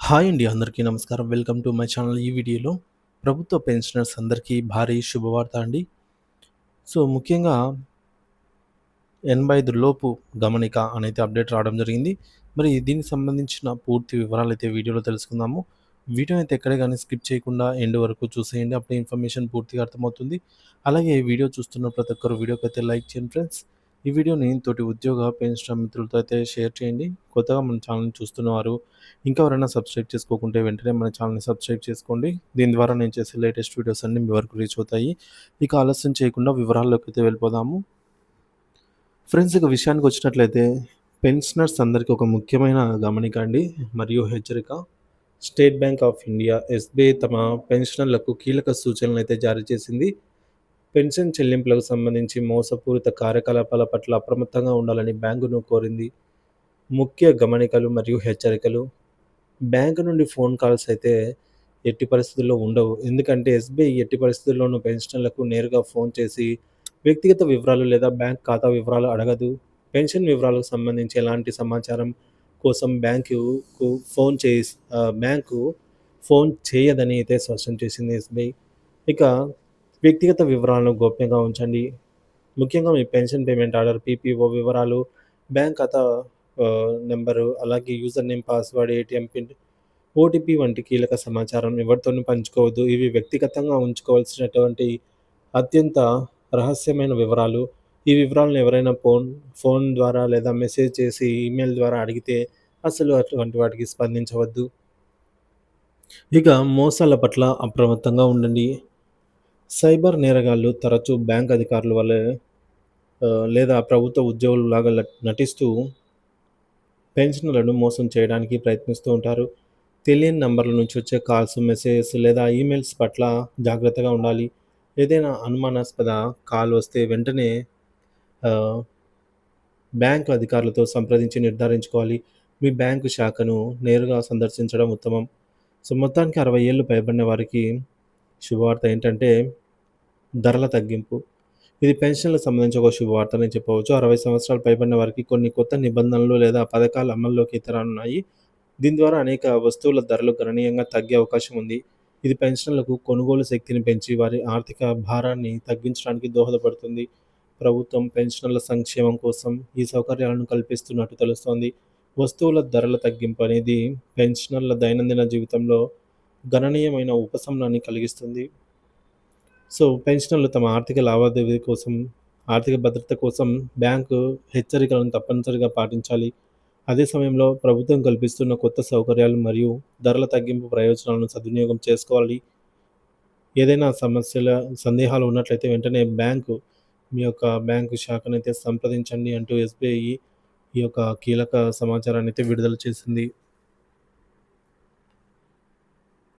Hi అండి. అందరికీ నమస్కారం. Welcome to my channel. ఈ వీడియోలో ప్రభుత్వ పెన్షనర్స్ అందరికీ భారీ శుభవార్త అండి. ముఖ్యంగా 85 లోపు గమనిక అనైతే అప్డేట్ రావడం జరిగింది. మరి దీనికి సంబంధించిన పూర్తి వివరాలైతే వీడియోలో తెలుసుకుందాము. వీడియోని అయితే ఎక్కడ గాని స్కిప్ చేయకుండా ఎండ్ వరకు చూసేయండి. అప్పుడే ఇన్ఫర్మేషన్ పూర్తిగా అర్థమవుతుంది. అలాగే ఈ వీడియో చూస్తున్న ప్రతి ఒక్కరు వీడియోకైతే లైక్ చేయండి ఫ్రెండ్స్. ఈ వీడియోని తోటి ఉద్యోగ పెన్షనర్ మిత్రులతో అయితే షేర్ చేయండి. కొత్తగా మన ఛానల్‌ని చూస్తున్నవారు ఇంకా ఎవరైనా సబ్స్క్రైబ్ చేసుకోకుంటే వెంటనే మన ఛానల్‌ని సబ్స్క్రైబ్ చేసుకోండి. దీని ద్వారా నేను చేసే లేటెస్ట్ వీడియోస్ అన్నీ మీ వరకు రీచ్ అవుతాయి. ఇక ఆలస్యం చేయకుండా వివరాల్లోకైతే వెళ్ళిపోదాము. ఫ్రెండ్స్, ఇక విషయానికొచ్చినట్లయితే పెన్షనర్స్ అందరికీ ఒక ముఖ్యమైన గమనిక అండి మరియు హెచ్చరిక. State bank of India SBI తమ పెన్షనర్లకు కీలక సూచనలనైతే జారీ చేసింది. పెన్షన్ చెల్లింపులకు సంబంధించి మోసపూరిత కార్యకలాపాల పట్ల అప్రమత్తంగా ఉండాలని బ్యాంకును కోరింది. ముఖ్య గమనికలు మరియు హెచ్చరికలు. బ్యాంకు నుండి ఫోన్ కాల్స్ అయితే ఎట్టి పరిస్థితుల్లో ఉండవు. ఎందుకంటే ఎస్‌బీఐ ఎట్టి పరిస్థితుల్లోనూ పెన్షనర్లకు నేరుగా ఫోన్ చేసి వ్యక్తిగత వివరాలు లేదా బ్యాంక్ ఖాతా వివరాలు అడగదు. పెన్షన్ వివరాలకు సంబంధించి ఎలాంటి సమాచారం కోసం బ్యాంకు ఫోన్ చేయదని అయితే స్పష్టం చేసింది ఎస్‌బీఐ. ఇక వ్యక్తిగత వివరాలను గోప్యంగా ఉంచండి. ముఖ్యంగా మీ పెన్షన్ పేమెంట్ ఆర్డర్, పీపీఓ వివరాలు, బ్యాంక్ ఖాతా నంబరు, అలాగే user name, password, ATM pin, OTP వంటి కీలక సమాచారం ఎవరితోనూ పంచుకోవద్దు. ఇవి వ్యక్తిగతంగా ఉంచుకోవాల్సినటువంటి అత్యంత రహస్యమైన వివరాలు. ఈ వివరాలను ఎవరైనా ఫోన్ ద్వారా లేదా మెసేజ్ చేసి, ఈమెయిల్ ద్వారా అడిగితే అసలు అటువంటి వాటికి స్పందించవద్దు. ఇక మోసాల పట్ల అప్రమత్తంగా ఉండండి. సైబర్ నేరగాళ్లు తరచూ బ్యాంక్ అధికారుల వలె లేదా ప్రభుత్వ ఉద్యోగుల్లాగా నటిస్తూ పెన్షనర్లను మోసం చేయడానికి ప్రయత్నిస్తూ ఉంటారు. తెలియని నంబర్ల నుంచి వచ్చే కాల్స్, మెసేజెస్ లేదా ఈమెయిల్స్ పట్ల జాగ్రత్తగా ఉండాలి. ఏదైనా అనుమానాస్పద కాల్ వస్తే వెంటనే ఆహ్, బ్యాంకు అధికారులతో సంప్రదించి నిర్ధారించుకోవాలి. మీ బ్యాంకు శాఖను నేరుగా సందర్శించడం ఉత్తమం. మొత్తానికి 60 ఏళ్ళు పైబడిన వారికి శుభవార్త ఏంటంటే ధరల తగ్గింపు. ఇది పెన్షన్‌లకు సంబంధించి ఒక శుభవార్తనే చెప్పవచ్చు. 60 సంవత్సరాలు పైబడిన వారికి కొన్ని కొత్త నిబంధనలు లేదా పథకాలు అమల్లోకి రానున్నాయి. దీని ద్వారా అనేక వస్తువుల ధరలు గణనీయంగా తగ్గే అవకాశం ఉంది. ఇది పెన్షనర్లకు కొనుగోలు శక్తిని పెంచి వారి ఆర్థిక భారాన్ని తగ్గించడానికి దోహదపడుతుంది. ప్రభుత్వం పెన్షనర్ల సంక్షేమం కోసం ఈ సౌకర్యాలను కల్పిస్తున్నట్టు తెలుస్తోంది. వస్తువుల ధరల తగ్గింపు అనేది పెన్షనర్ల దైనందిన జీవితంలో గణనీయమైన ఉపశమనాన్ని కలిగిస్తుంది. పెన్షనర్లు తమ ఆర్థిక లావాదేవీ కోసం, ఆర్థిక భద్రత కోసం బ్యాంకు హెచ్చరికలను తప్పనిసరిగా పాటించాలి. అదే సమయంలో ప్రభుత్వం కల్పిస్తున్న కొత్త సౌకర్యాలు మరియు ధరల తగ్గింపు ప్రయోజనాలను సద్వినియోగం చేసుకోవాలి. ఏదైనా సందేహాలు ఉన్నట్లయితే వెంటనే మీ యొక్క బ్యాంకు శాఖనైతే సంప్రదించండి అంటూ ఎస్‌బీఐ ఈ యొక్క కీలక సమాచారాన్నయితే విడుదల చేసింది.